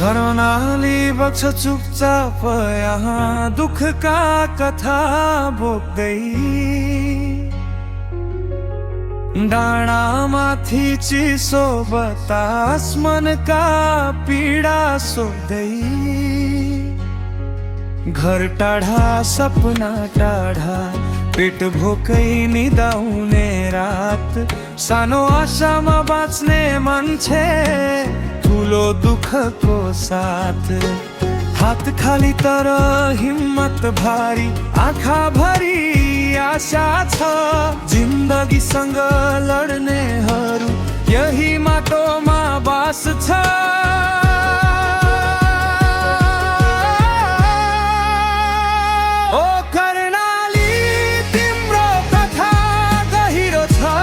घरमा नाली बग्छ चुपचाप यहाँ दुःखका कथा बोक्दै डाँडामाथि चिसो बतास मनका पीडा सोध्दै घर टाढा सपना टाढा पेट भोकै निदाउने रात सानो आशामा बाँच्ने मान्छे ठुलो दुःखको साथ हात खाली तर हिम्मत भारी आँखा भरी आशा छ जिन्दगीसँग लड्नेहरू यही माटोमा बास छ। ओ कर्णाली तिम्रो कथा गहिरो छ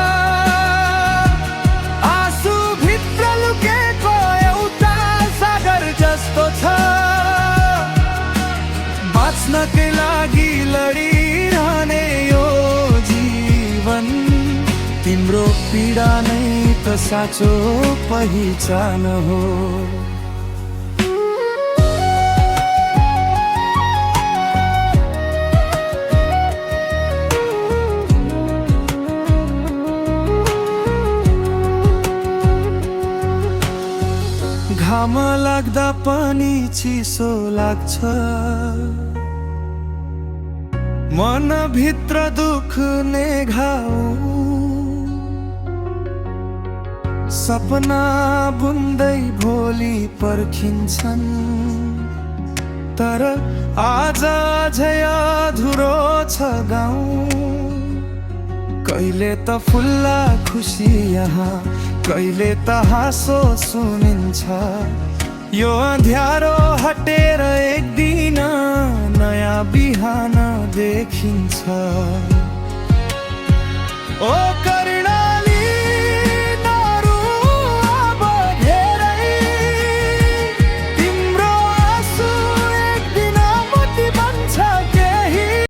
आँसु भित्र लुकेको एउटा सागर जस्तो छ बाँच्नकै लागि लडिरहने यो जीवन तिम्रो पीडा नै त साँचो पहिचान हो। घाम लाग्दा पनि चिसो लाग्छ मन भित्र दुख्ने घाउ सपना बुन्दै भोलि पर्खिन्छन् तर आज अझै अधुरो छ गाउँ कहिले त फुल्ला खुसी यहाँ कहिले त हाँसो सुनिन्छ यो अँध्यारो हटेर एक दिन नयाँ बिहान देखिन्छ। ओ